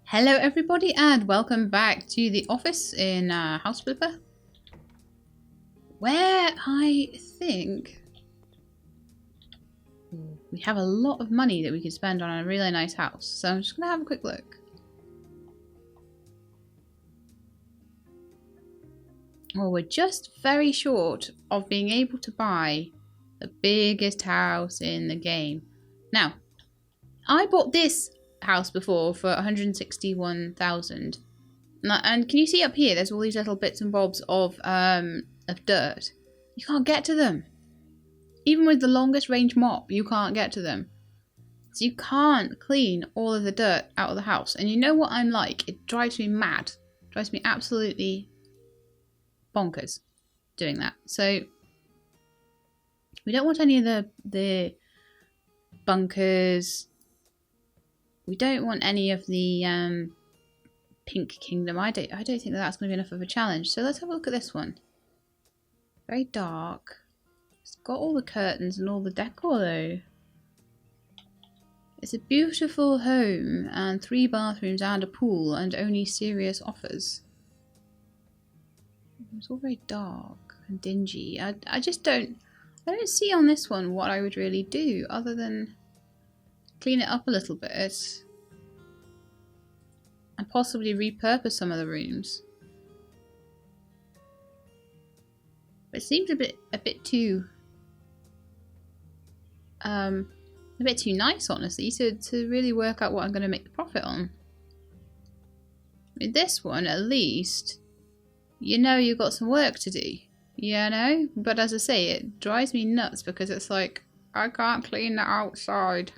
Hello everybody and welcome back to the office in House Flipper, where I think we have a lot of money that we could spend on a really nice house. So I'm just going to have a quick look. Well, we're just very short of being able to buy the biggest house in the game. Now, I bought this house before for 161,000. And can you see up here, there's all these little bits and bobs of dirt. You can't get to them. Even with the longest range mop, you can't get to them. So you can't clean all of the dirt out of the house. And you know what I'm like? It drives me mad. It drives me absolutely bonkers doing that. So we don't want any of the bunkers. We don't want any of the Pink Kingdom. I don't think that's going to be enough of a challenge. So let's have a look at this one. Very dark. It's got all the curtains and all the decor though. It's a beautiful home and 3 bathrooms and a pool and only serious offers. It's all very dark and dingy. I just don't see on this one what I would really do other than clean it up a little bit and possibly repurpose some of the rooms. But it seems a bit too nice, honestly, to really work out what I'm going to make the profit on. I mean, this one, at least, you know you've got some work to do, you know? But as I say, it drives me nuts because it's like, I can't clean the outside.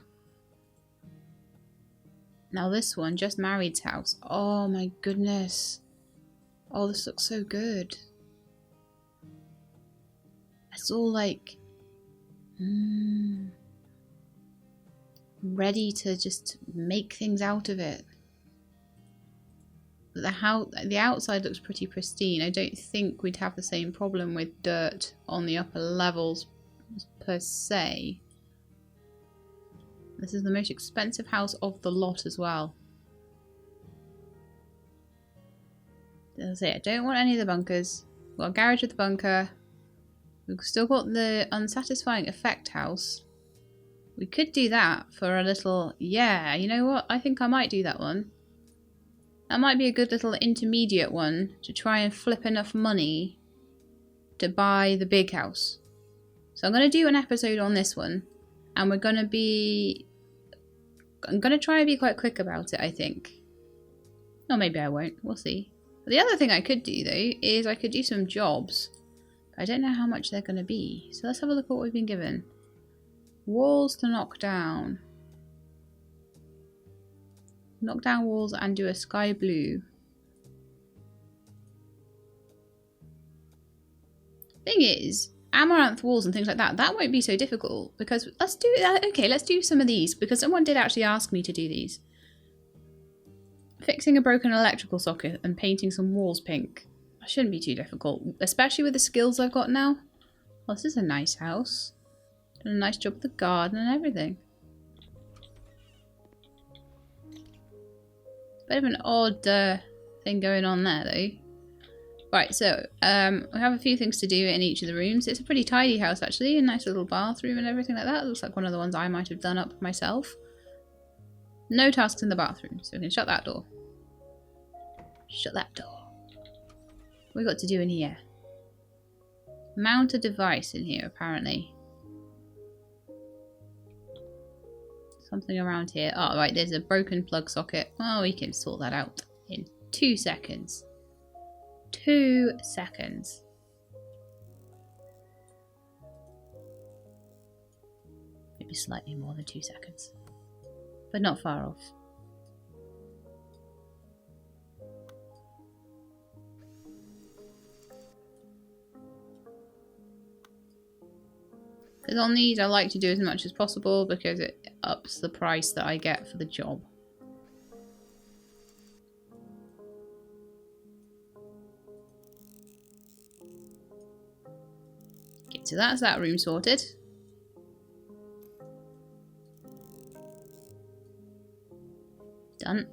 Now this one, Just Married's house. Oh my goodness. Oh, this looks so good. It's all like... ready to just make things out of it. But the outside looks pretty pristine. I don't think we'd have the same problem with dirt on the upper levels per se. This is the most expensive house of the lot as well. As I say, I don't want any of the bunkers. We've got a garage with the bunker. We've still got the unsatisfying effect house. We could do that for a little... Yeah, you know what? I think I might do that one. That might be a good little intermediate one to try and flip enough money to buy the big house. So I'm going to do an episode on this one. And we're going to be... I'm going to try and be quite quick about it, I think. Or maybe I won't. We'll see. But the other thing I could do, though, is I could do some jobs. I don't know how much they're going to be. So let's have a look at what we've been given. Walls to knock down. Knock down walls and do a sky blue. Thing is, amaranth walls and things like that, that won't be so difficult because let's do that. Okay, let's do some of these because someone did actually ask me to do these. Fixing a broken electrical socket and painting some walls pink. That shouldn't be too difficult, especially with the skills I've got now. Well, this is a nice house. Done a nice job with the garden and everything. Bit of an odd thing going on there though. Right, so we have a few things to do in each of the rooms. It's a pretty tidy house actually, a nice little bathroom and everything like that. It looks like one of the ones I might have done up myself. No tasks in the bathroom, so we can shut that door. Shut that door. What we got to do in here? Mount a device in here apparently. Something around here. Oh, right, there's a broken plug socket. Well, we can sort that out in 2 seconds. 2 seconds. Maybe slightly more than 2 seconds. But not far off. Because on these, I like to do as much as possible because it ups the price that I get for the job. Okay, so that's that room sorted. Done.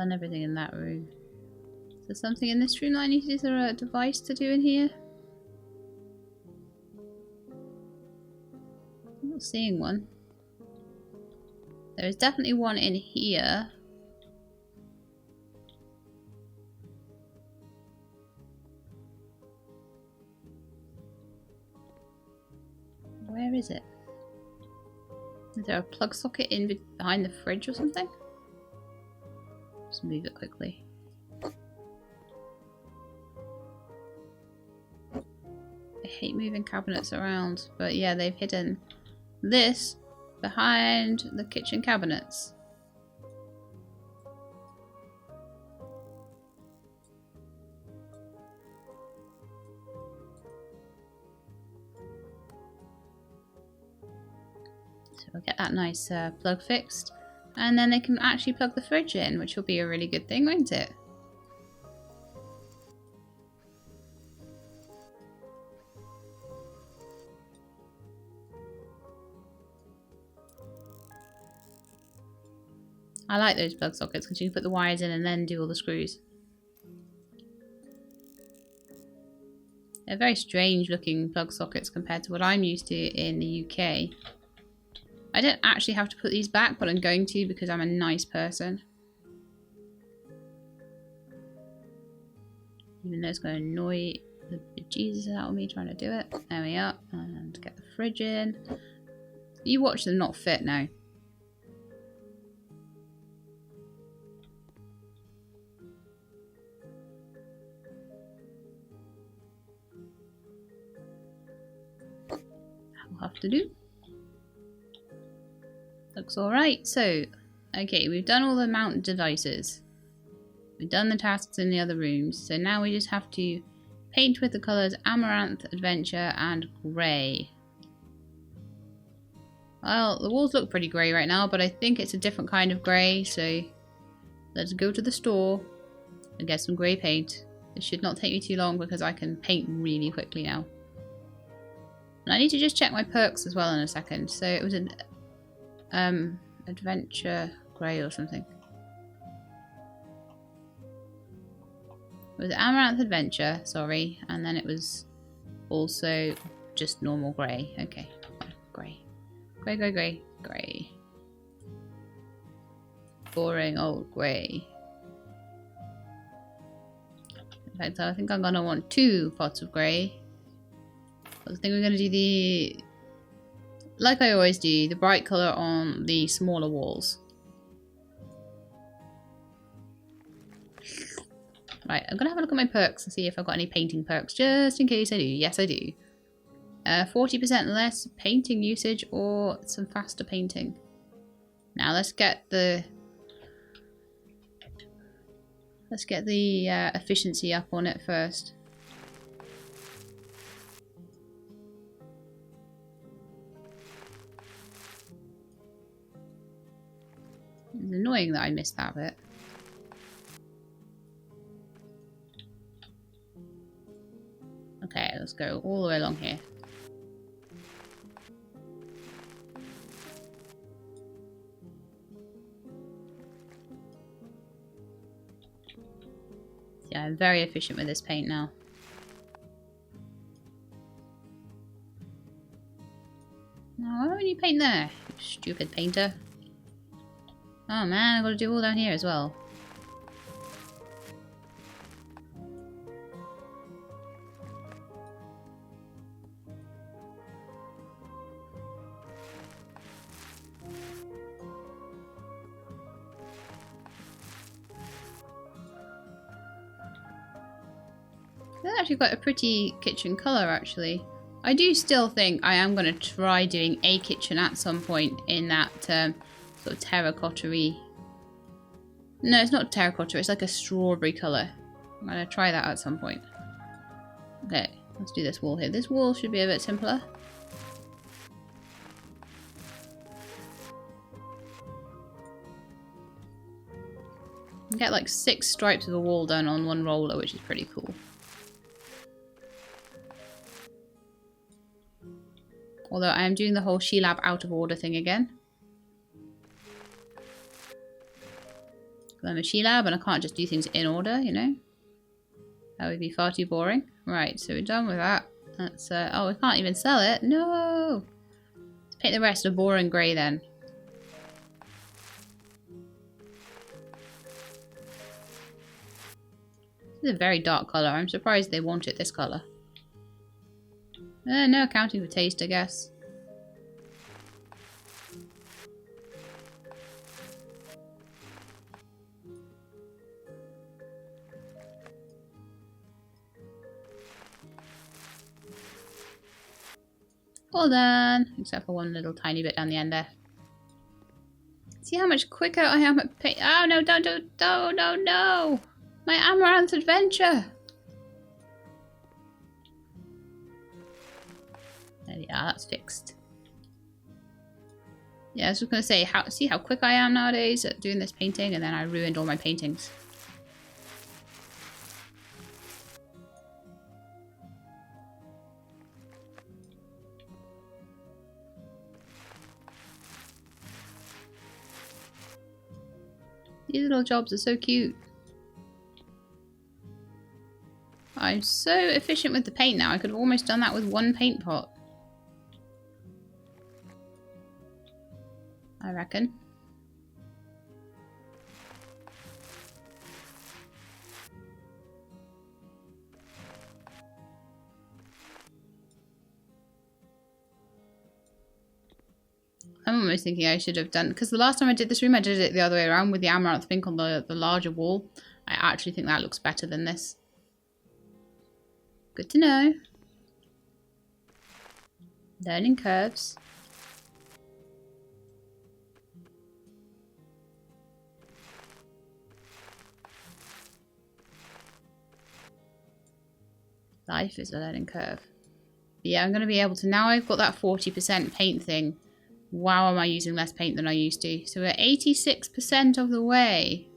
done everything in that room. Is there something in this room that I need to do? Is there a device to do in here? I'm not seeing one. There is definitely one in here. Where is it? Is there a plug socket in behind the fridge or something? Just move it quickly. I hate moving cabinets around, but yeah, they've hidden this behind the kitchen cabinets. So we'll get that nice plug fixed, and then they can actually plug the fridge in, which will be a really good thing, won't it? I like those plug sockets because you can put the wires in and then do all the screws. They're very strange looking plug sockets compared to what I'm used to in the UK. I don't actually have to put these back, but I'm going to because I'm a nice person. Even though it's going to annoy the bejesus out of me trying to do it. There we are. And get the fridge in. You watch them not fit now. That'll have to do. Looks alright. So, okay, we've done all the mount devices. We've done the tasks in the other rooms. So now we just have to paint with the colours Amaranth, Adventure and Grey. Well, the walls look pretty grey right now, but I think it's a different kind of grey. So let's go to the store and get some grey paint. It should not take me too long because I can paint really quickly now. And I need to just check my perks as well in a second. So it was an Adventure Grey or something. It was Amaranth Adventure, sorry, and then it was also just normal grey. Okay, grey. Grey, grey, grey, grey. Boring old grey. In fact, I think I'm going to want 2 pots of grey. I think we're going to do the, like I always do, the bright colour on the smaller walls. Right, I'm going to have a look at my perks and see if I've got any painting perks, just in case I do. Yes, I do. 40% less painting usage or some faster painting. Now let's get the efficiency up on it first. It's annoying that I missed that bit. Okay, let's go all the way along here. Yeah, I'm very efficient with this paint now. Now, why don't you paint there, you stupid painter? Oh man, I've got to do all down here as well. That's actually quite a pretty kitchen colour, actually. I do still think I am going to try doing a kitchen at some point in that sort of terracotta-y... No, it's not terracotta, it's like a strawberry colour. I'm going to try that at some point. Okay, let's do this wall here. This wall should be a bit simpler. You can get like 6 stripes of the wall done on one roller, which is pretty cool. Although I am doing the whole She Lab out of order thing again. I'm a she lab and I can't just do things in order, you know? That would be far too boring. Right, so we're done with that. That's, oh, we can't even sell it. No! Let's paint the rest a boring grey then. This is a very dark colour. I'm surprised they want it this colour. No accounting for taste, I guess. All done, except for one little tiny bit down the end there. See how much quicker I am at paint. Oh no, no. My Amaranth adventure. There we are, that's fixed. Yeah, I was just going to say, see how quick I am nowadays at doing this painting, and then I ruined all my paintings. These little jobs are so cute. I'm so efficient with the paint now. I could have almost done that with one paint pot. I reckon. I'm almost thinking I should have done, because the last time I did this room, I did it the other way around with the amaranth pink on the larger wall. I actually think that looks better than this. Good to know. Learning curves. Life is a learning curve. But yeah, I'm going to be able to, now I've got that 40% paint thing. Wow, am I using less paint than I used to. So we're 86% of the way.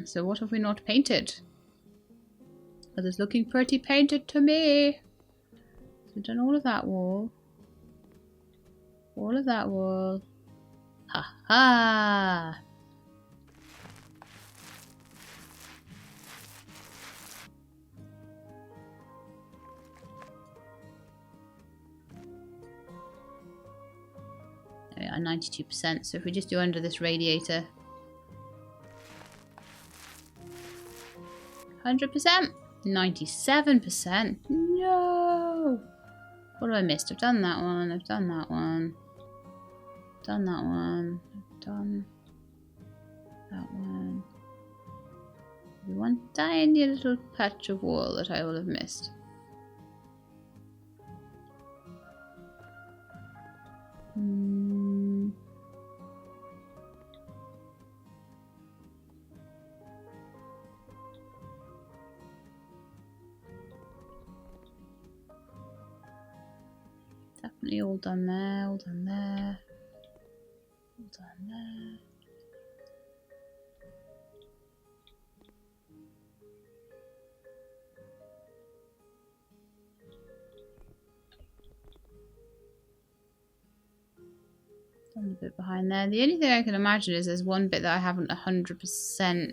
So what have we not painted? Because it's looking pretty painted to me. So we've done all of that wall. All of that wall. Ha ha! There we are, 92%. So if we just do under this radiator. 100%? 97%? No! What have I missed? I've done that one, I've done that one. Done that one. I've done that one. One tiny little patch of wall that I will have missed. Definitely all done there, all done there, all done there. Done a bit behind there. The only thing I can imagine is there's one bit that I haven't 100%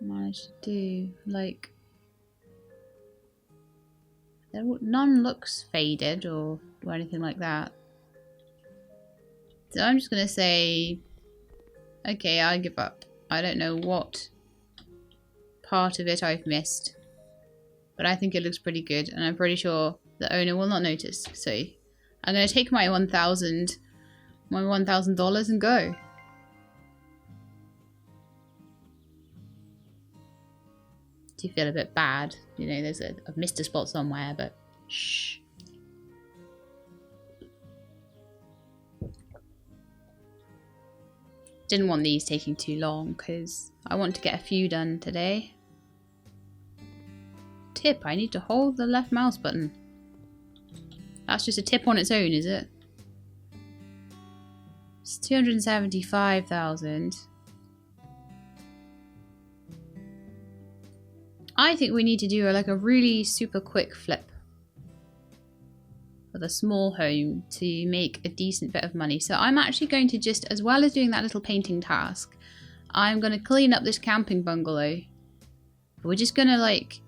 managed to do. Like, none looks faded or anything like that. So I'm just going to say, okay, I give up. I don't know what part of it I've missed. But I think it looks pretty good. And I'm pretty sure the owner will not notice. So I'm going to take my $1,000 and go. Do you feel a bit bad? You know, I've missed a spot somewhere, but shh. Didn't want these taking too long because I want to get a few done today. Tip, I need to hold the left mouse button. That's just a tip on its own, is it? It's 275,000. I think we need to do like a really super quick flip. with a small home to make a decent bit of money. So I'm actually going to just, as well as doing that little painting task, I'm going to clean up this camping bungalow. We're just going to like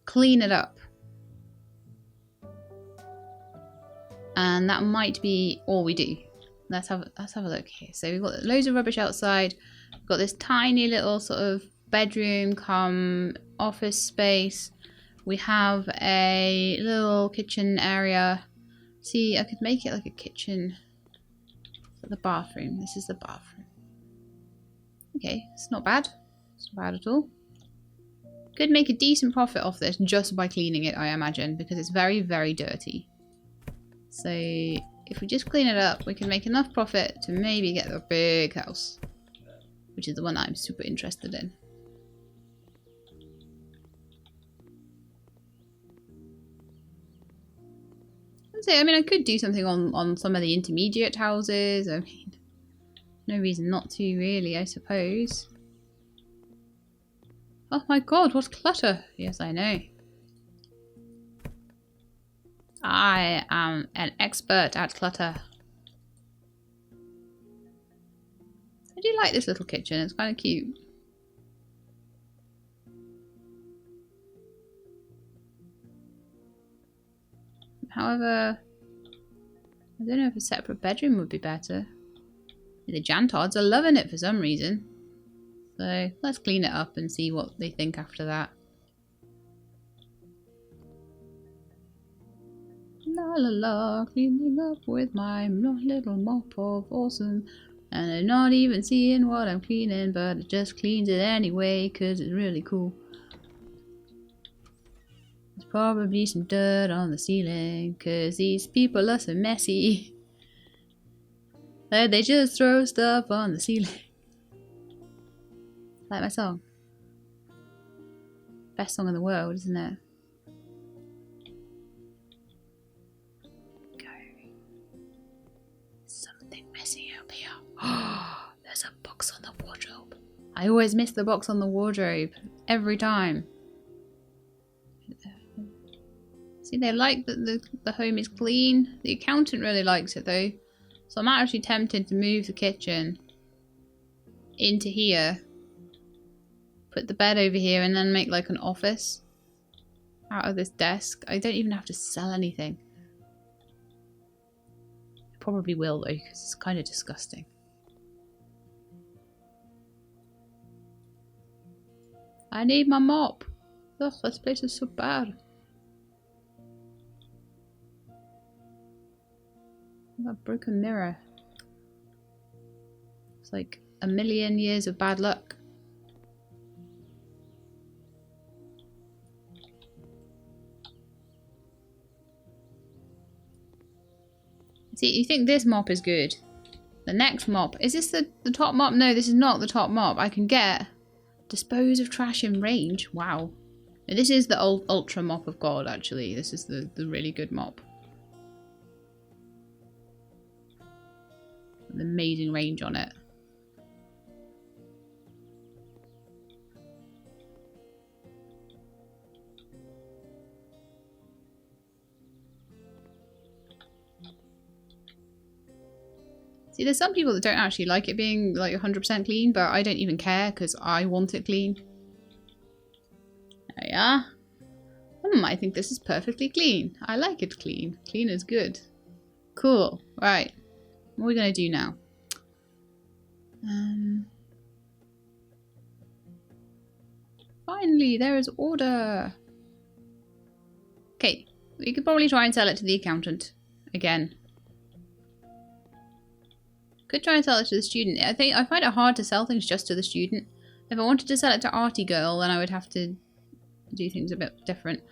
clean it up. And that might be all we do. Let's have a look here. So we've got loads of rubbish outside. We've got this tiny little sort of bedroom come office space. We have a little kitchen area. See, I could make it like a kitchen. The bathroom. This is the bathroom. Okay, it's not bad. It's not bad at all. Could make a decent profit off this just by cleaning it, I imagine, because it's very, very dirty. So if we just clean it up, we can make enough profit to maybe get a big house, which is the one I'm super interested in. I mean, I could do something on some of the intermediate houses. I mean, no reason not to, really, I suppose. Oh my god, what clutter! Yes, I know. I am an expert at clutter. I do like this little kitchen, it's kind of cute. However, I don't know if a separate bedroom would be better. The Jantards are loving it for some reason. So let's clean it up and see what they think after that. La la la, cleaning up with my little mop of awesome. And I'm not even seeing what I'm cleaning, but it just cleans it anyway because it's really cool. There's probably some dirt on the ceiling because these people are so messy. They just throw stuff on the ceiling. Like my song. Best song in the world, isn't it? Messy up here. Oh, there's a box on the wardrobe. I always miss the box on the wardrobe. Every time. See, they like that the home is clean. The accountant really likes it though. So I'm actually tempted to move the kitchen into here. Put the bed over here and then make like an office out of this desk. I don't even have to sell anything. Probably will though, because it's kind of disgusting. I need my mop. Ugh, this place is so bad. That broken mirror. It's like a million years of bad luck. See, you think this mop is good. The next mop. Is this the top mop? No, this is not the top mop. I can get dispose of trash in range. Wow. And this is the ultra mop of God, actually. This is the really good mop. An amazing range on it. See, there's some people that don't actually like it being like 100% clean, but I don't even care because I want it clean. There we are. I think this is perfectly clean. I like it clean. Clean is good. Cool. Right. What are we going to do now? Finally, there is order. Okay. We could probably try and sell it to the accountant again. Could try and sell it to the student. I find it hard to sell things just to the student. If I wanted to sell it to Arty Girl, then I would have to do things a bit different.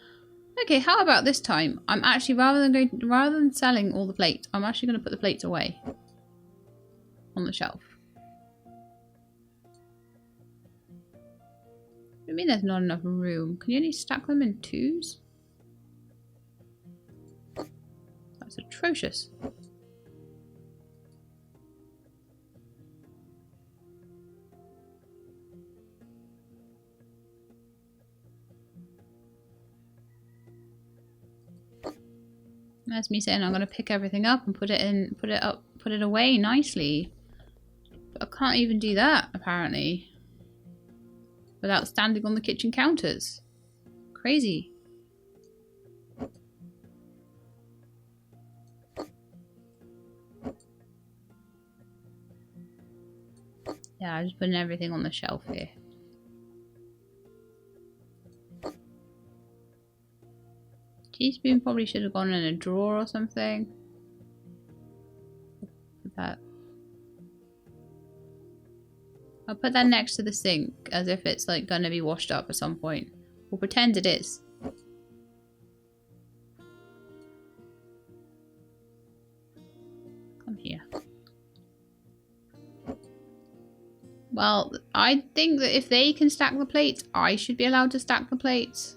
Okay, how about this time? I'm actually rather than selling all the plates, I'm actually going to put the plates away on the shelf. I mean, there's not enough room. Can you only stack them in twos? That's atrocious. That's me saying I'm going to pick everything up and put it away nicely. But I can't even do that, apparently, without standing on the kitchen counters. Crazy. Yeah, I'm just putting everything on the shelf here. Teaspoon probably should have gone in a drawer or something. Put that. I'll put that next to the sink as if it's like going to be washed up at some point. We'll pretend it is. Come here. Well, I think that if they can stack the plates, I should be allowed to stack the plates.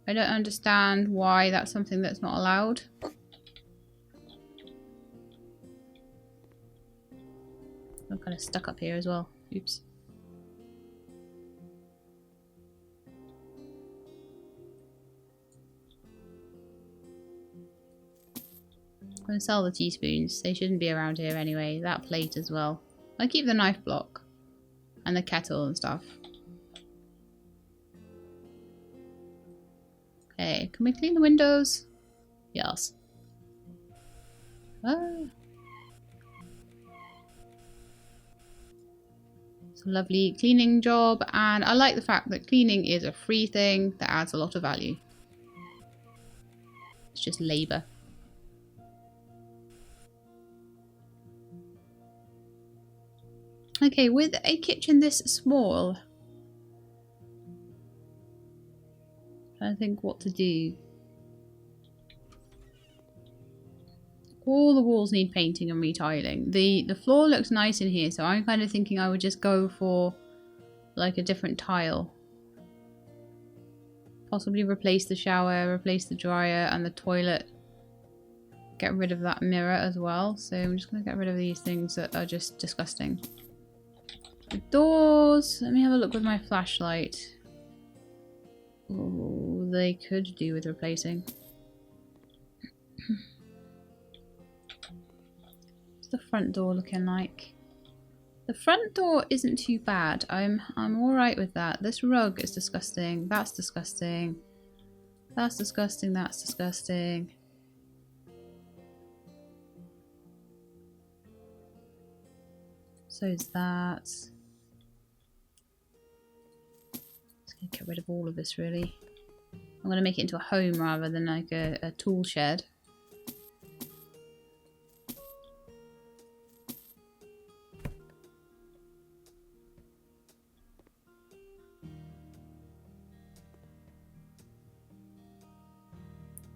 I don't understand why that's something that's not allowed. I'm kind of stuck up here as well. Oops. I'm going to sell the teaspoons. They shouldn't be around here anyway. That plate as well. I keep the knife block and the kettle and stuff. Okay, can we clean the windows? Yes. Ah. It's a lovely cleaning job, and I like the fact that cleaning is a free thing that adds a lot of value. It's just labour. Okay, with a kitchen this small, I'm trying to think what to do. All the walls need painting and retiling. The floor looks nice in here, so I'm kind of thinking I would just go for like a different tile. Possibly replace the shower, replace the dryer and the toilet. Get rid of that mirror as well. So I'm just going to get rid of these things that are just disgusting. The doors, let me have a look with my flashlight. Oh, they could do with replacing. What's the front door looking like? The front door isn't too bad. I'm alright with that. This rug is disgusting. That's disgusting. That's disgusting. That's disgusting. So is that. Just gonna get rid of all of this really. I'm gonna make it into a home rather than like a tool shed.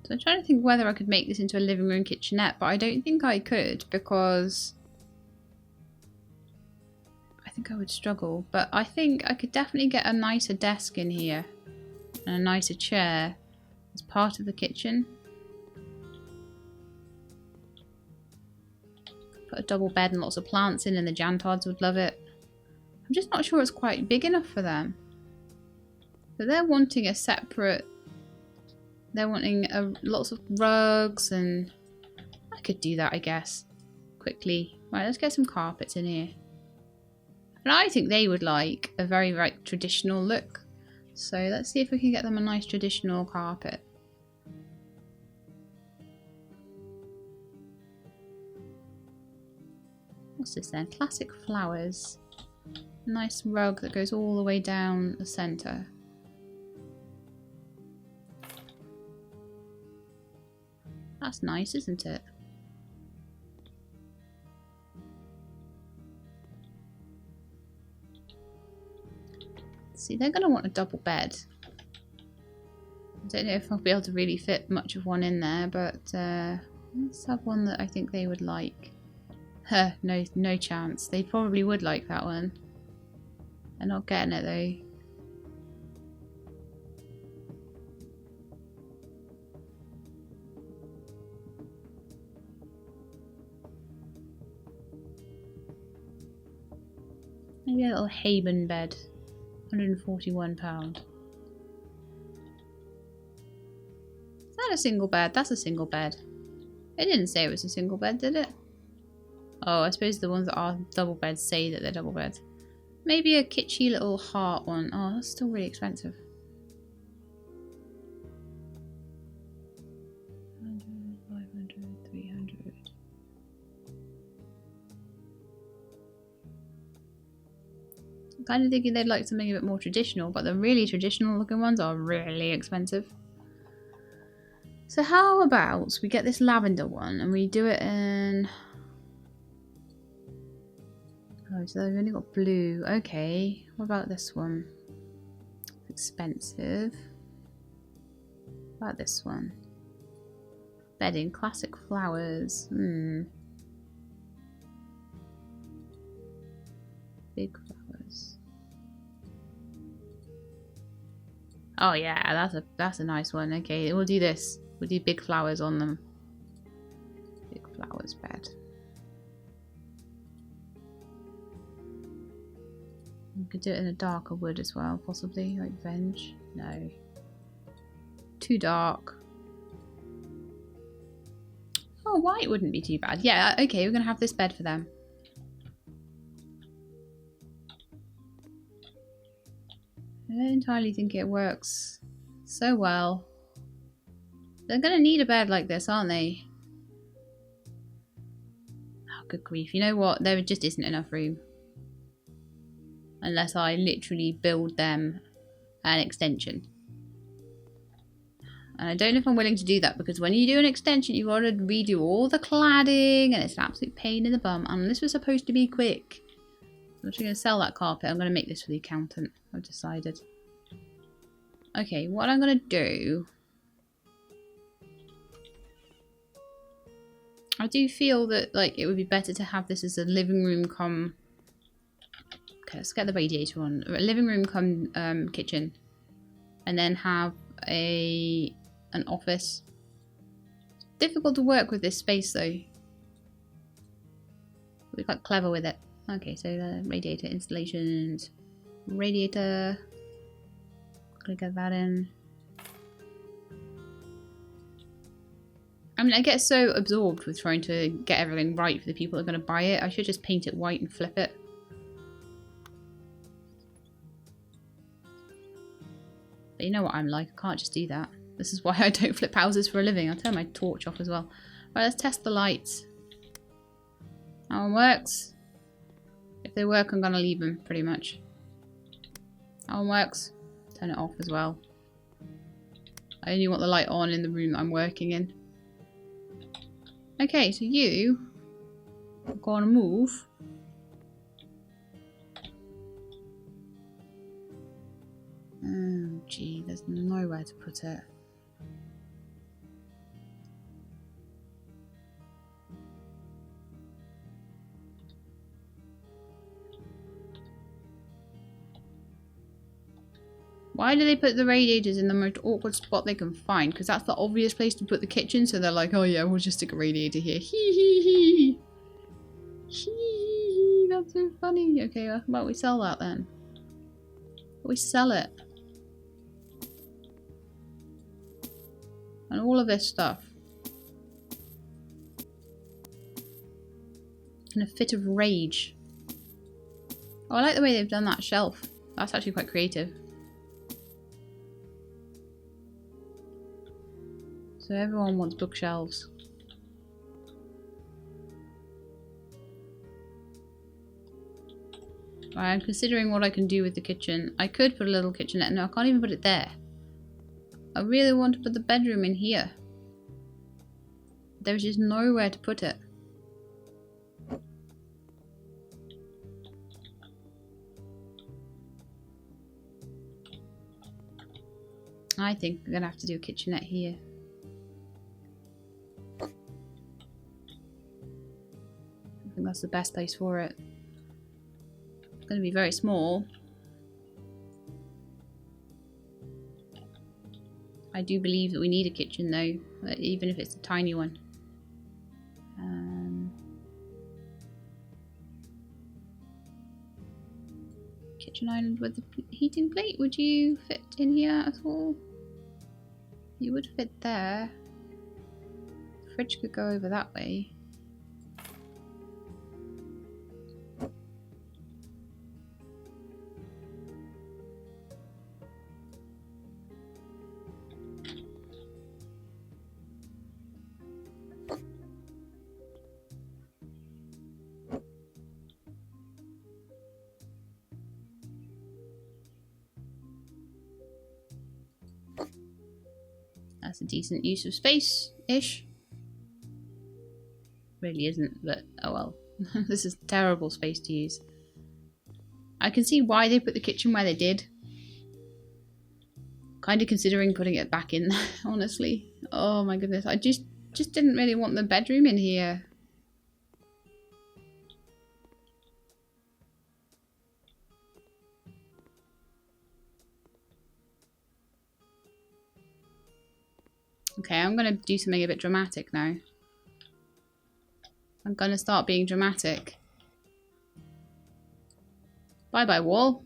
So I'm trying to think whether I could make this into a living room kitchenette, but I don't think I could because I think I would struggle. But I think I could definitely get a nicer desk in here and a nicer chair as part of the kitchen. Put a double bed and lots of plants in, and the Jantards would love it. I'm just not sure it's quite big enough for them. But they're wanting a separate... They're wanting lots of rugs, and I could do that, I guess, quickly. Right, let's get some carpets in here. And I think they would like a very, very traditional look. So let's see if we can get them a nice traditional carpet. What's this then? Classic flowers. A nice rug that goes all the way down the centre. That's nice, isn't it? See, they're going to want a double bed. I don't know if I'll be able to really fit much of one in there, but let's have one that I think they would like. No chance. They probably would like that one. They're not getting it though. Maybe a little Haben bed. £141. Is that a single bed? That's a single bed. It didn't say it was a single bed, did it? Oh, I suppose the ones that are double beds say that they're double beds. Maybe a kitschy little heart one. Oh, that's still really expensive. 100, 500, 300. I'm kind of thinking they'd like something a bit more traditional, but the really traditional looking ones are really expensive. So how about we get this lavender one and we do it in... Oh, so they've only got blue. Okay, what about this one? It's expensive. What about this one? Bedding, classic flowers. Big flowers. Oh yeah, that's a nice one. Okay, we'll do this. We'll do big flowers on them. Big flowers bed. We could do it in a darker wood as well, possibly, like Venge. No. Too dark. Oh, white wouldn't be too bad. Yeah, okay, we're going to have this bed for them. I don't entirely think it works so well. They're going to need a bed like this, aren't they? Oh, good grief. You know what? There just isn't enough room. Unless I literally build them an extension. And I don't know if I'm willing to do that, because when you do an extension, you've got to redo all the cladding, and it's an absolute pain in the bum. And this was supposed to be quick. I'm actually going to sell that carpet. I'm going to make this for the accountant. I've decided. Okay, what I'm going to do... I do feel that like it would be better to have this as a living room come... Okay, let's get the radiator on. A living room come kitchen. And then have an office. It's difficult to work with this space though. We're quite clever with it. Okay, so the radiator installations. Radiator. Gonna get that in. I mean, I get so absorbed with trying to get everything right for the people that are going to buy it. I should just paint it white and flip it. But you know what I'm like. I can't just do that. This is why I don't flip houses for a living. I'll turn my torch off as well. Right, let's test the lights. That one works. If they work, I'm going to leave them, pretty much. That one works. Turn it off as well. I only want the light on in the room that I'm working in. Okay, so you are going to move. Oh, gee, there's nowhere to put it. Why do they put the radiators in the most awkward spot they can find? Because that's the obvious place to put the kitchen, so they're like, oh yeah, we'll just stick a radiator here. Hee hee hee. Hee hee, that's so funny. Okay, how about we sell that then? We sell it. And all of this stuff. In a fit of rage. Oh, I like the way they've done that shelf. That's actually quite creative. So everyone wants bookshelves. Right, I'm considering what I can do with the kitchen. I could put a little kitchenette. No, I can't even put it there. I really want to put the bedroom in here. There's just nowhere to put it. I think we're going to have to do a kitchenette here. I think that's the best place for it. It's going to be very small. I do believe that we need a kitchen though, even if it's a tiny one. Kitchen island with the heating plate, would you fit in here at all? You would fit there. The fridge could go over that way. That's a decent use of space-ish. Really isn't, but oh well. This is terrible space to use. I can see why they put the kitchen where they did. Kind of considering putting it back in there, honestly. Oh my goodness, I just didn't really want the bedroom in here. Okay, I'm going to do something a bit dramatic now. I'm going to start being dramatic. Bye-bye, wall.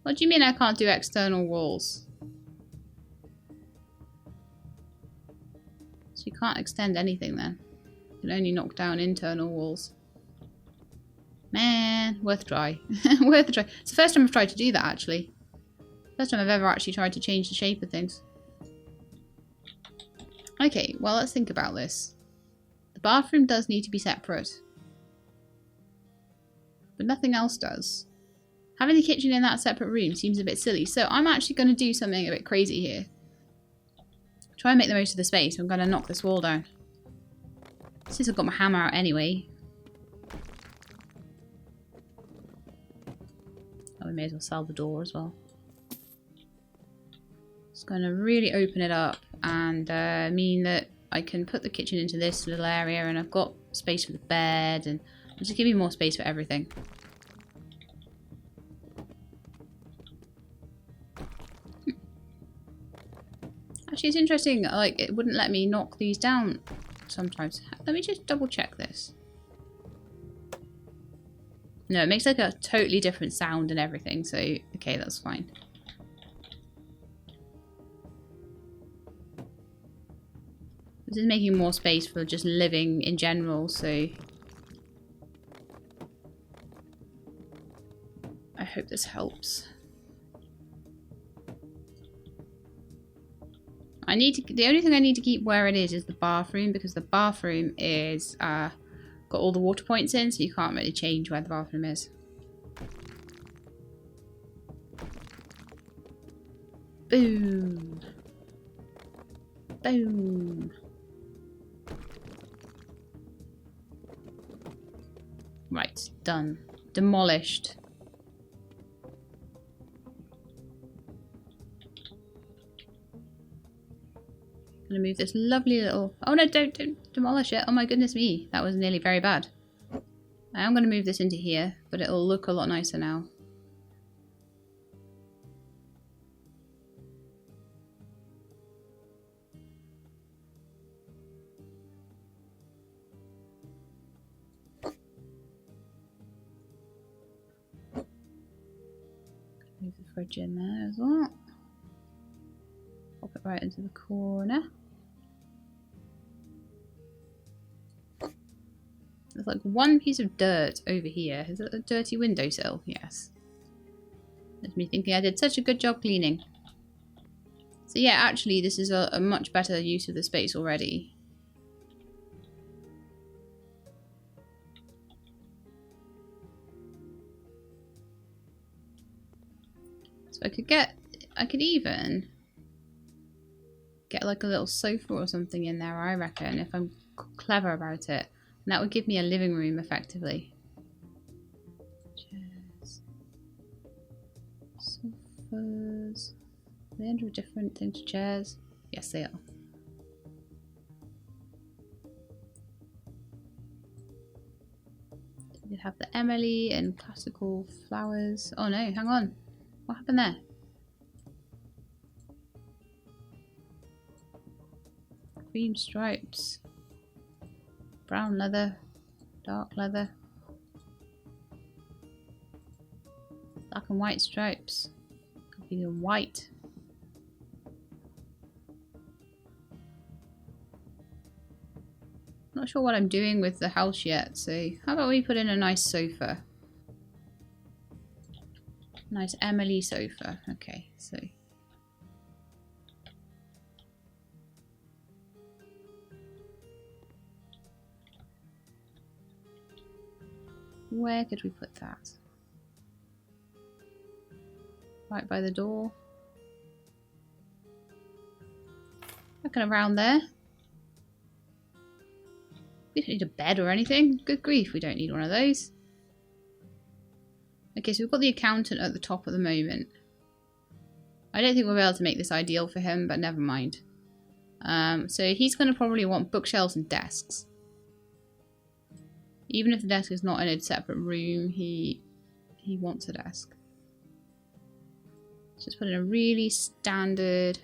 What do you mean I can't do external walls? So you can't extend anything then. You can only knock down internal walls. Man, worth a try. Worth a try. It's the first time I've tried to do that, actually. First time I've ever actually tried to change the shape of things. Okay, well, let's think about this. The bathroom does need to be separate. But nothing else does. Having the kitchen in that separate room seems a bit silly. So I'm actually going to do something a bit crazy here. Try and make the most of the space. I'm going to knock this wall down. Since I've got my hammer out anyway. Oh, we may as well salve the door as well. Just going to really open it up and mean that I can put the kitchen into this little area and I've got space for the bed and just give me more space for everything. Actually, it's interesting, like, it wouldn't let me knock these down sometimes. Let me just double check this. No, it makes like a totally different sound and everything, so okay, that's fine. This is making more space for just living in general, so I hope this helps. The only thing I need to keep where it is the bathroom, because the bathroom is got all the water points in, so you can't really change where the bathroom is. Boom. Boom. Right, done. Demolished. I'm gonna move this lovely little... Oh no, don't demolish it. Oh my goodness me. That was nearly very bad. I am going to move this into here, but it'll look a lot nicer now. Move the fridge in there as well. Pop it right into the corner. There's like one piece of dirt over here. Is it a dirty windowsill? Yes. That's me thinking I did such a good job cleaning. So yeah, actually this is a much better use of the space already. So I could even get like a little sofa or something in there, I reckon, if I'm clever about it. And that would give me a living room, effectively. Chairs. Sofas. Are they under a different thing to chairs? Yes, they are. We have the Emily and classical flowers. Oh no, hang on. What happened there? Cream stripes. Brown leather. Dark leather. Black and white stripes. Could be in white. Not sure what I'm doing with the house yet, so how about we put in a nice sofa? Nice Emily sofa. Okay, so where could we put that? Right by the door. Reckon around there. We don't need a bed or anything. Good grief, we don't need one of those. Okay, so we've got the accountant at the top at the moment. I don't think we'll be able to make this ideal for him, but never mind. So he's going to probably want bookshelves and desks. Even if the desk is not in a separate room, he wants a desk. Let's just put in a really standard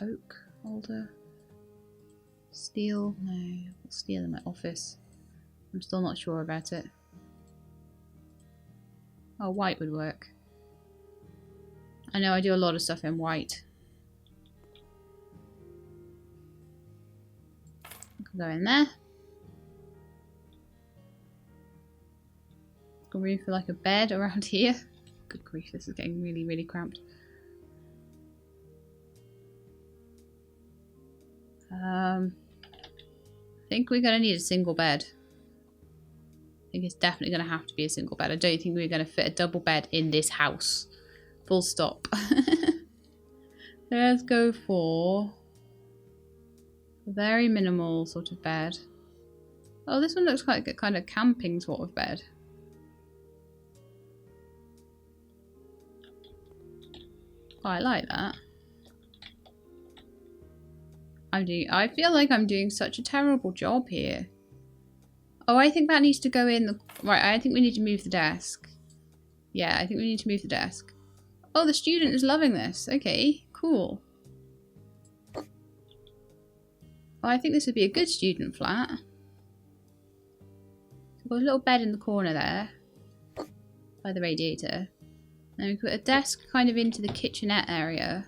oak holder. Steel? No, steel in my office. I'm still not sure about it. Oh, white would work. I know I do a lot of stuff in white. I can go in there. Got room for like a bed around here. Good grief, this is getting really, really cramped. I think we're going to need a single bed. I think it's definitely going to have to be a single bed. I don't think we're going to fit a double bed in this house. Full stop. Let's go for a very minimal sort of bed. Oh, this one looks like a kind of camping sort of bed. Oh, I like that. I feel like I'm doing such a terrible job here. Oh, I think that needs to go in the... Right, I think we need to move the desk. Yeah, I think we need to move the desk. Oh, the student is loving this. Okay, cool. Well, I think this would be a good student flat. We've got a little bed in the corner there. By the radiator. Then we put a desk kind of into the kitchenette area.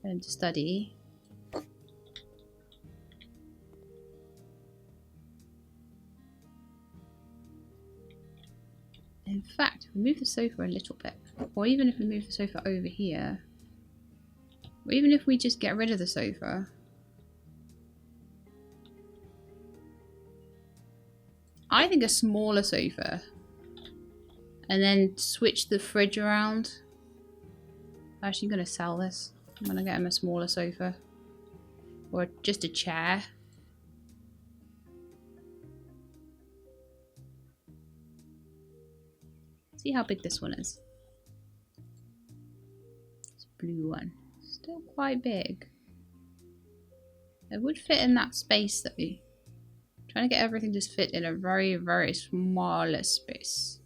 And to study. In fact, if we move the sofa a little bit, or even if we move the sofa over here, or even if we just get rid of the sofa, I think a smaller sofa, and then switch the fridge around. I'm actually going to sell this. I'm going to get him a smaller sofa, or just a chair. See how big this one is. It's a blue one. Still quite big. It would fit in that space though. Trying to get everything just fit in a very, very small space.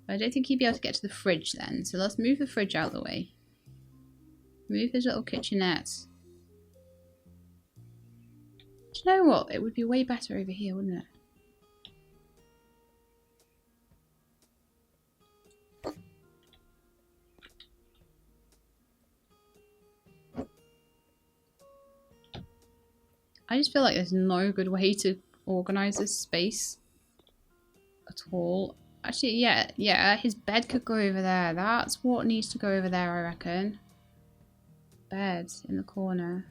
I don't think he'd be able to get to the fridge then. So let's move the fridge out of the way. Move his little kitchenette. Do you know what? It would be way better over here, wouldn't it? I just feel like there's no good way to organise this space at all. Actually, yeah, his bed could go over there. That's what needs to go over there, I reckon. Bed in the corner.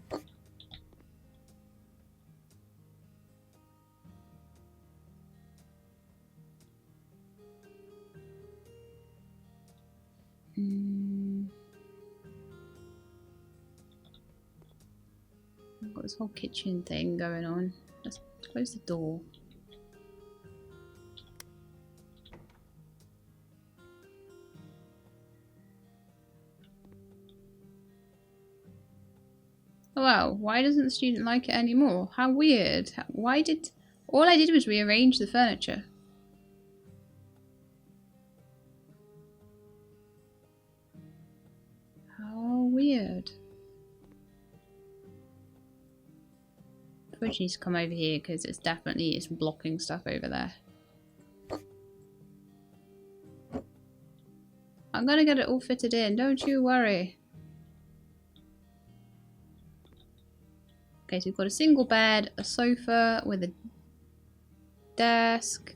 I've got this whole kitchen thing going on. Let's close the door. Oh wow, why doesn't the student like it anymore? How weird. Why did... All I did was rearrange the furniture. How weird. fridge needs to come over here because it's blocking stuff over there. I'm gonna get it all fitted in, don't you worry. Okay, so we've got a single bed, a sofa with a desk.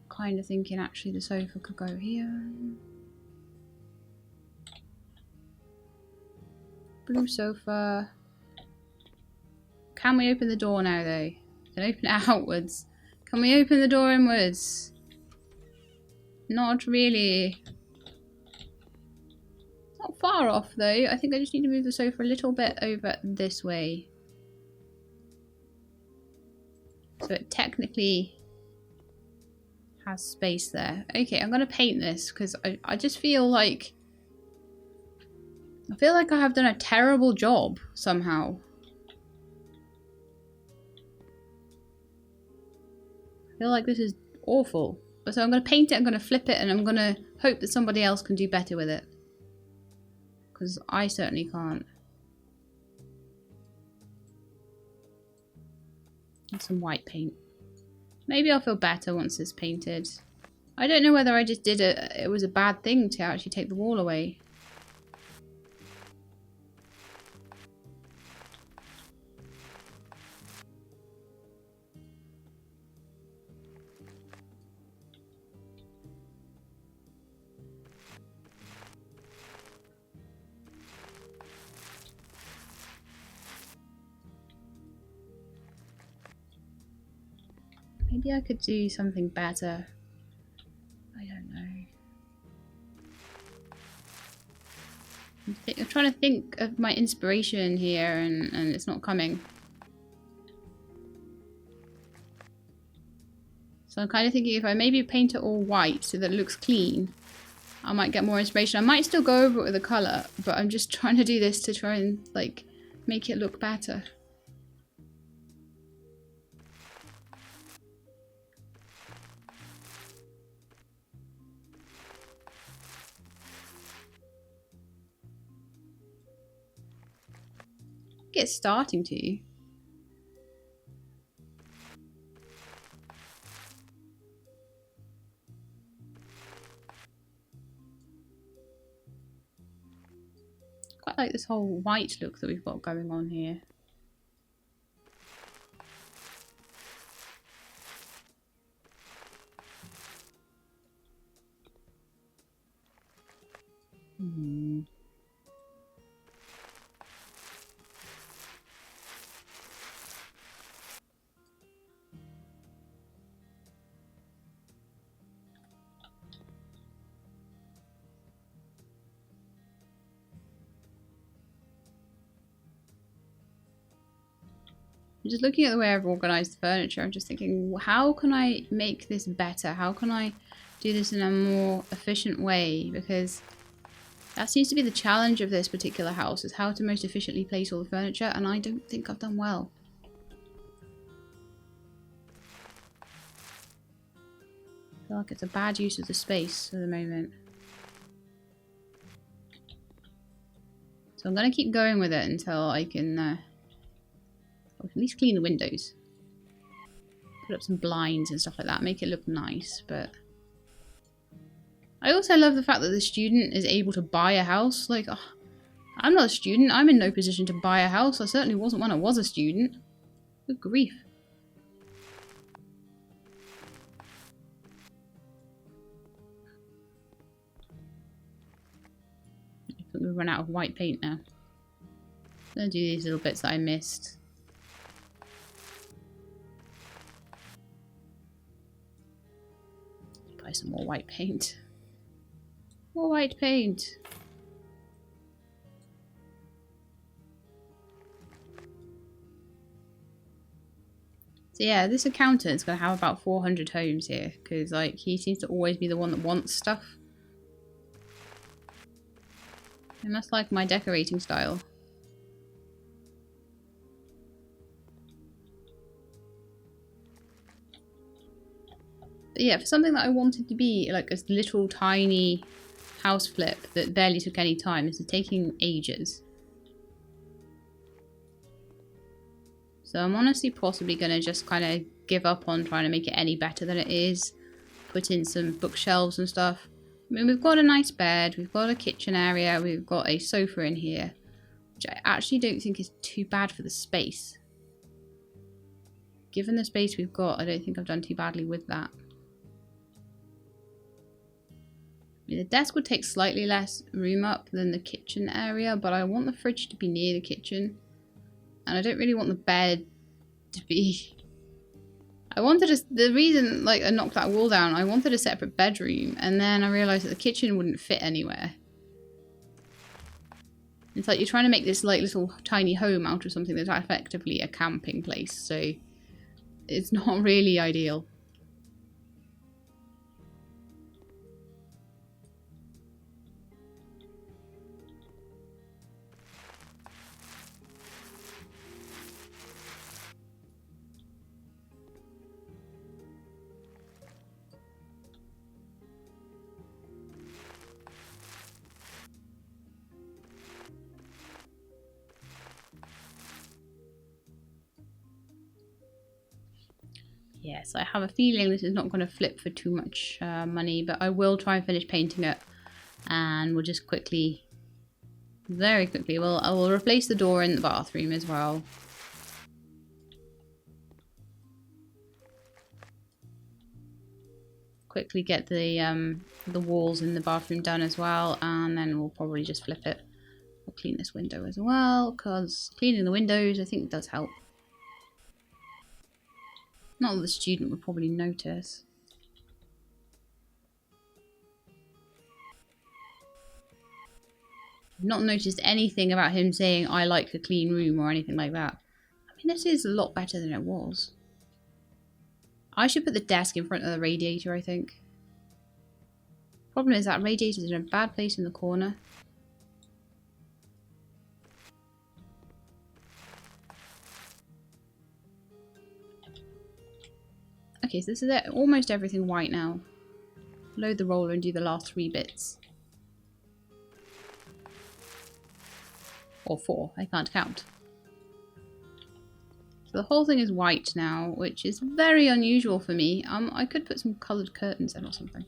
Kind of thinking actually the sofa could go here. Blue sofa. Can we open the door now though? Can I open it outwards? Can we open the door inwards? Not really. It's not far off though. I think I just need to move the sofa a little bit over this way. So it technically has space there. Okay, I'm gonna paint this because I just feel like I have done a terrible job somehow. I feel like this is awful. So I'm gonna paint it, I'm gonna flip it, and I'm gonna hope that somebody else can do better with it. Because I certainly can't. And some white paint. Maybe I'll feel better once it's painted. I don't know whether I just did it was a bad thing to actually take the wall away. Maybe I could do something better. I don't know. I'm trying to think of my inspiration here and it's not coming. So I'm kind of thinking if I maybe paint it all white so that it looks clean, I might get more inspiration. I might still go over it with a colour, but I'm just trying to do this to try and like make it look better. It's starting to. Quite like this whole white look that we've got going on here. Just looking at the way I've organised the furniture, I'm just thinking, how can I make this better? How can I do this in a more efficient way? Because that seems to be the challenge of this particular house, is how to most efficiently place all the furniture, and I don't think I've done well. I feel like it's a bad use of the space at the moment. So I'm going to keep going with it until I can at least clean the windows. Put up some blinds and stuff like that. Make it look nice. But I also love the fact that the student is able to buy a house. Like, oh, I'm not a student. I'm in no position to buy a house. I certainly wasn't when I was a student. Good grief. I think we've run out of white paint now. I'm going to do these little bits that I missed. Buy some more white paint. More white paint. So yeah, this accountant's going to have about 400 homes here. Because like he seems to always be the one that wants stuff. And that's like my decorating style. But yeah, for something that I wanted to be like a little tiny house flip that barely took any time, this is taking ages. So I'm honestly possibly going to just kind of give up on trying to make it any better than it is. Put in some bookshelves and stuff. I mean, we've got a nice bed, we've got a kitchen area, we've got a sofa in here, which I actually don't think is too bad for the space. Given the space we've got, I don't think I've done too badly with that. I mean, the desk would take slightly less room up than the kitchen area, but I want the fridge to be near the kitchen. And I don't really want the bed to be... I wanted to... The reason, like, I knocked that wall down, I wanted a separate bedroom, and then I realised that the kitchen wouldn't fit anywhere. It's like you're trying to make this, like, little tiny home out of something that's effectively a camping place, so it's not really ideal. Yes, I have a feeling this is not going to flip for too much money, but I will try and finish painting it, and we'll just quickly, very quickly, I will replace the door in the bathroom as well. Quickly get the walls in the bathroom done as well, and then we'll probably just flip it. We'll clean this window as well, because cleaning the windows I think does help. Not that the student would probably notice. I've not noticed anything about him saying I like a clean room or anything like that. I mean, this is a lot better than it was. I should put the desk in front of the radiator, I think. Problem is that radiator is in a bad place in the corner. Okay, so this is it. Almost everything white now. Load the roller and do the last 3 bits. Or 4, I can't count. So the whole thing is white now, which is very unusual for me. I could put some coloured curtains in or something.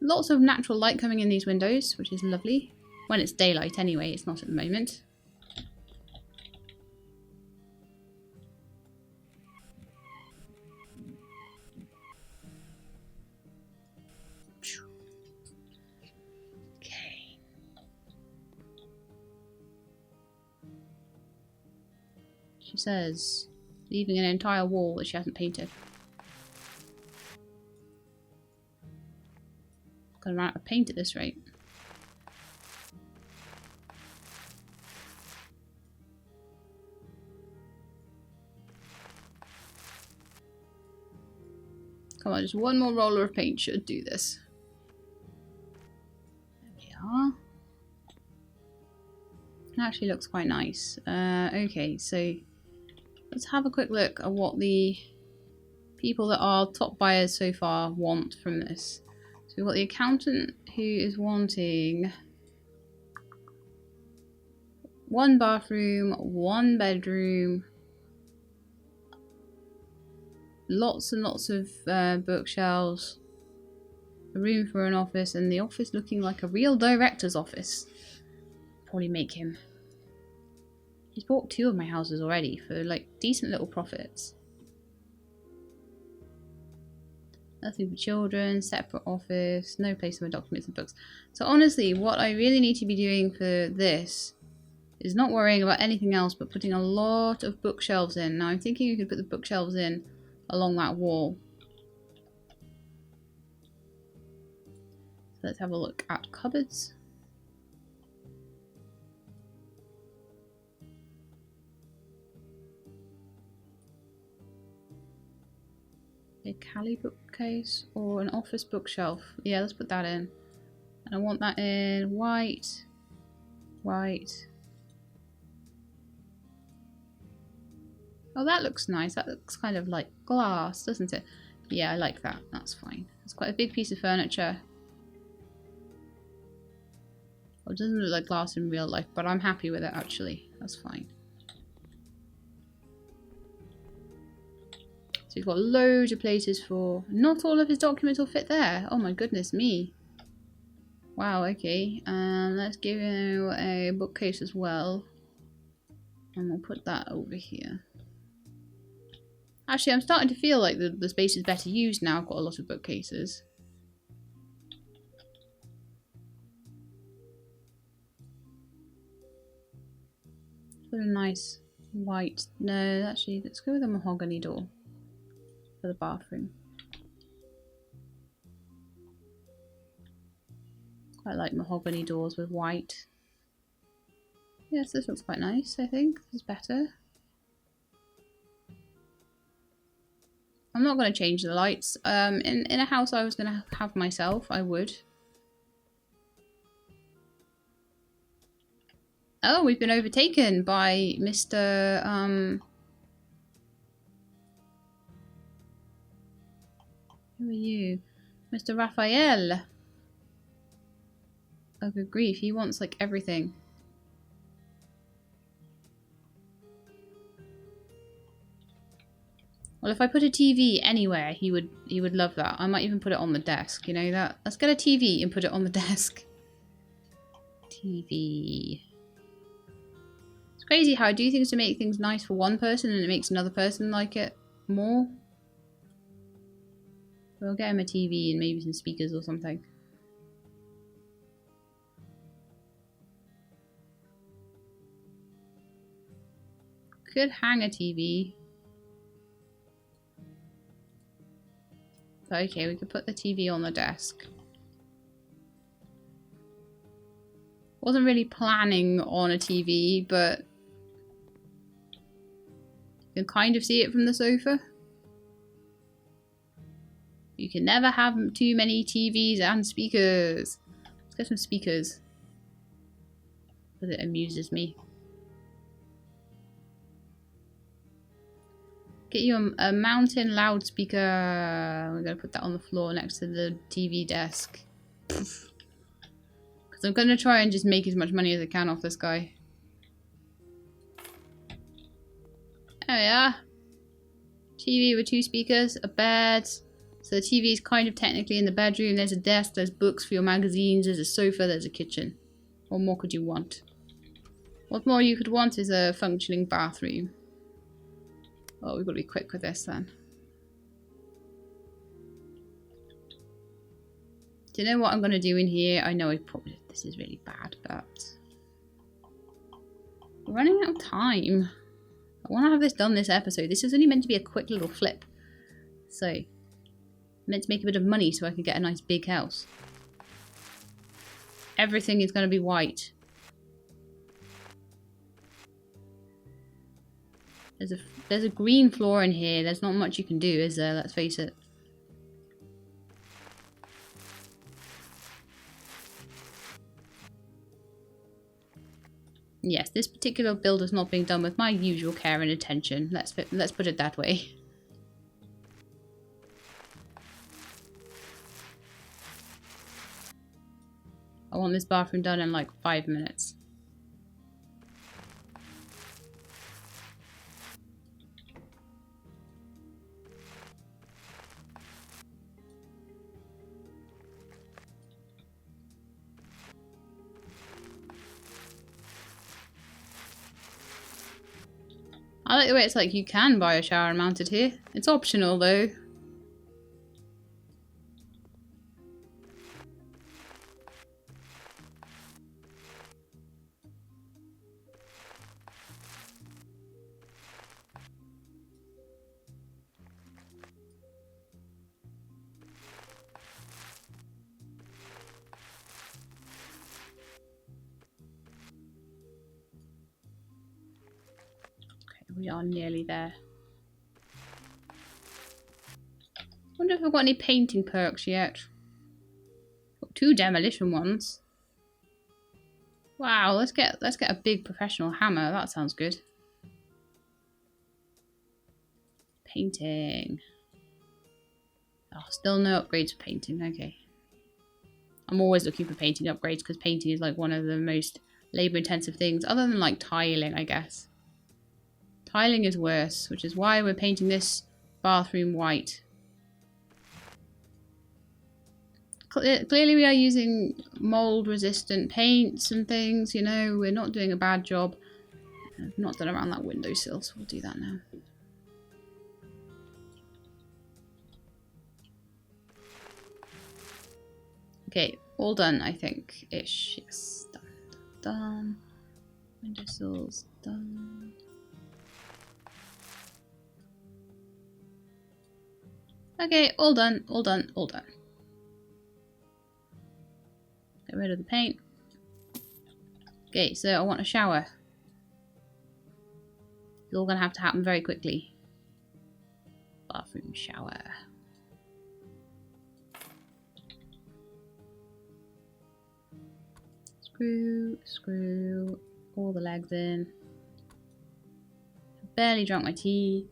Lots of natural light coming in these windows, which is lovely. When it's daylight anyway, it's not at the moment. Okay. She says, leaving an entire wall that she hasn't painted. Gonna run out of paint at this rate. Come on, just one more roller of paint should do this. There we are. It actually looks quite nice. Okay, so let's have a quick look at what the people that are top buyers so far want from this. So we've got the accountant who is wanting 1 bathroom, 1 bedroom, lots and lots of bookshelves, a room for an office, and the office looking like a real director's office. Probably make him. He's bought 2 of my houses already for like decent little profits. Nothing for children, separate office, no place for my documents and books. So honestly, what I really need to be doing for this is not worrying about anything else but putting a lot of bookshelves in. Now I'm thinking you could put the bookshelves in along that wall. So let's have a look at cupboards. A Cali bookcase or an office bookshelf. Yeah, let's put that in. And I want that in white, white. Oh, that looks nice. That looks kind of like glass, doesn't it? Yeah, I like that. That's fine. It's quite a big piece of furniture. Well, it doesn't look like glass in real life, but I'm happy with it actually. That's fine. So he's got loads of places for... Not all of his documents will fit there. Oh my goodness me. Wow, okay. Let's give you a bookcase as well. And we'll put that over here. Actually, I'm starting to feel like the space is better used now. I've got a lot of bookcases. Put a nice white... No, actually, let's go with a mahogany door for the bathroom. Quite like mahogany doors with white. Yes, this looks quite nice, I think. This is better. I'm not going to change the lights. In a house I was going to have myself, I would. Oh, we've been overtaken by Mr. Who are you? Mr. Raphael. Oh, good grief. He wants, like, everything. Well, if I put a TV anywhere, he would love that. I might even put it on the desk, you know that? Let's get a TV and put it on the desk. TV. It's crazy how I do things to make things nice for one person and it makes another person like it more. We'll get him a TV and maybe some speakers or something. Could hang a TV. Okay, we could put the TV on the desk. Wasn't really planning on a TV, but you can kind of see it from the sofa. You can never have too many TVs and speakers. Let's get some speakers. Because it amuses me. Get you a mountain loudspeaker. We're going to put that on the floor next to the TV desk. Because I'm going to try and just make as much money as I can off this guy. There we are. TV with 2 speakers, a bed. So the TV is kind of technically in the bedroom. There's a desk, there's books for your magazines, there's a sofa, there's a kitchen. What more could you want? What more you could want is a functioning bathroom. Oh, we've got to be quick with this then. Do you know what I'm going to do in here? I know this is really bad, but we're running out of time. I want to have this done this episode. This is only meant to be a quick little flip. So, I'm meant to make a bit of money so I can get a nice big house. Everything is going to be white. There's a green floor in here. There's not much you can do, is there? Let's face it. Yes, this particular build is not being done with my usual care and attention. Let's put it that way. I want this bathroom done in like 5 minutes. I like the way it's like you can buy a shower mounted here. It's optional though. We are nearly there. Wonder if I've got any painting perks yet. Got 2 demolition ones. Wow, let's get a big professional hammer. That sounds good. Painting. Oh, still no upgrades for painting. Okay. I'm always looking for painting upgrades because painting is like one of the most labor-intensive things, other than like tiling, I guess. Tiling is worse, which is why we're painting this bathroom white. Clearly we are using mold resistant paints and things, you know, we're not doing a bad job. I've not done around that windowsill, so we'll do that now. Okay, all done, I think, ish. Yes, done. Done. Windowsills done. Okay, all done, all done, all done. Get rid of the paint. Okay, so I want a shower. It's all gonna have to happen very quickly. Bathroom shower. Screw all the legs in. Barely drank my tea.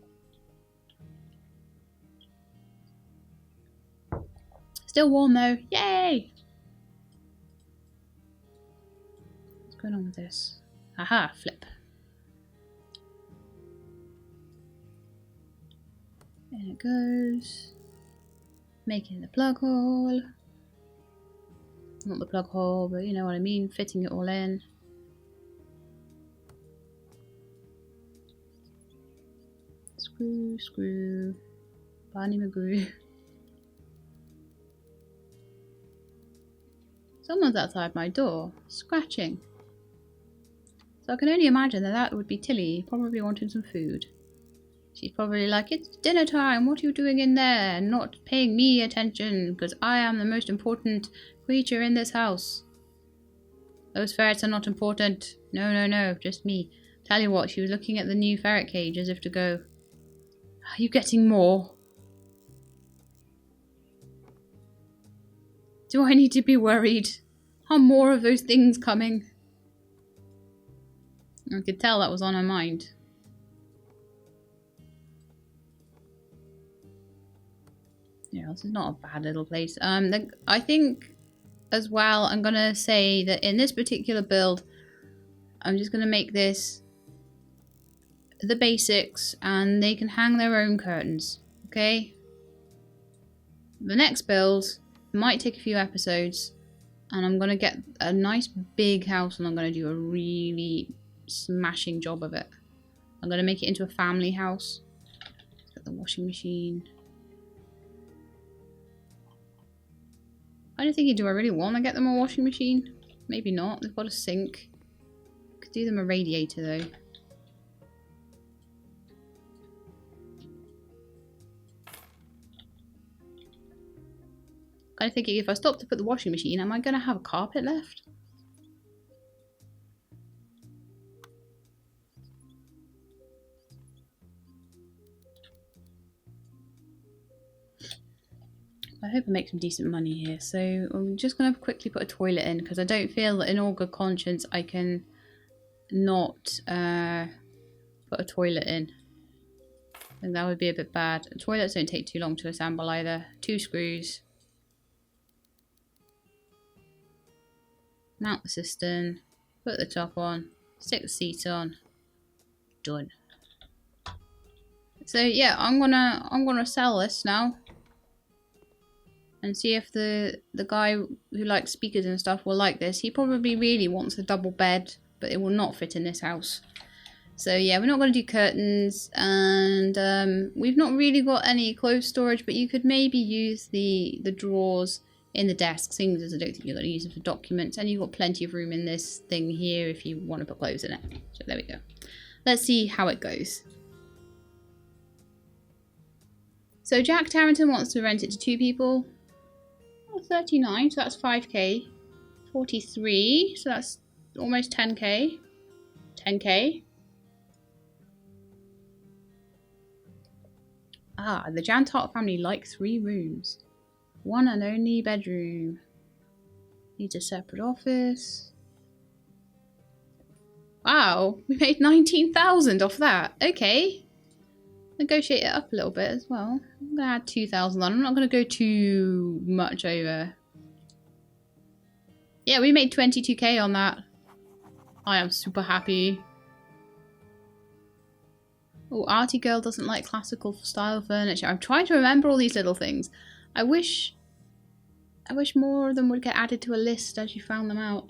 Still warm though. Yay! What's going on with this? Aha, flip. In it goes. Making the plug hole. Not the plug hole, but you know what I mean. Fitting it all in. Screw. Barney McGrew. Someone's outside my door, scratching. So I can only imagine that that would be Tilly, probably wanting some food. She's probably like, it's dinner time, what are you doing in there? Not paying me attention, because I am the most important creature in this house. Those ferrets are not important. No, just me. Tell you what, she was looking at the new ferret cage as if to go, are you getting more? Do I need to be worried? Are more of those things coming? I could tell that was on her mind. Yeah, this is not a bad little place. I think as well, I'm going to say that in this particular build, I'm just going to make this the basics and they can hang their own curtains. Okay? The next build might take a few episodes and I'm going to get a nice big house and I'm going to do a really smashing job of it. I'm going to make it into a family house. Get the washing machine. I don't think do I really want to get them a washing machine? Maybe not. They've got a sink. Could do them a radiator though. Kind of thinking if I stop to put the washing machine, am I going to have a carpet left? I hope I make some decent money here. So I'm just going to quickly put a toilet in because I don't feel that in all good conscience I can not put a toilet in. I think that would be a bit bad. Toilets don't take too long to assemble either. 2 screws. Mount the cistern. Put the top on. Stick the seat on. Done. So yeah, I'm gonna sell this now. And see if the guy who likes speakers and stuff will like this. He probably really wants a double bed, but it will not fit in this house. So yeah, we're not going to do curtains, and we've not really got any clothes storage, but you could maybe use the drawers in the desk, seeing as I don't think you're going to use them for documents, and you've got plenty of room in this thing here if you want to put clothes in it. So there we go. Let's see how it goes. So Jack Tarrington wants to rent it to 2 people. 39, so that's 5k. 43, so that's almost 10k. 10k. Ah, the Jantart family like 3 rooms. 1 and only bedroom. Needs a separate office. Wow, we made 19,000 off that. Okay. Negotiate it up a little bit as well. I'm going to add 2,000 on. I'm not going to go too much over. Yeah, we made 22k on that. I am super happy. Oh, Artie Girl doesn't like classical style furniture. I'm trying to remember all these little things. I wish more of them would get added to a list as you found them out.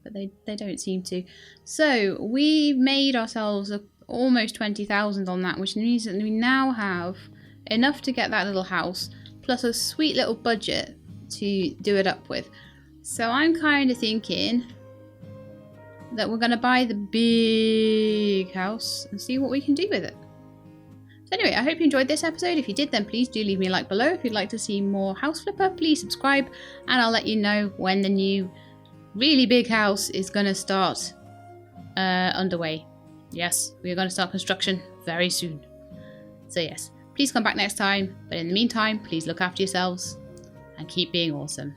But they don't seem to. So we made ourselves almost 20,000 on that, which means that we now have enough to get that little house, plus a sweet little budget to do it up with. So I'm kind of thinking that we're going to buy the big house and see what we can do with it. So anyway, I hope you enjoyed this episode. If you did, then please do leave me a like below. If you'd like to see more House Flipper, please subscribe, and I'll let you know when the new really big house is going to start underway. Yes, we are going to start construction very soon. So yes, please come back next time. But in the meantime, please look after yourselves and keep being awesome.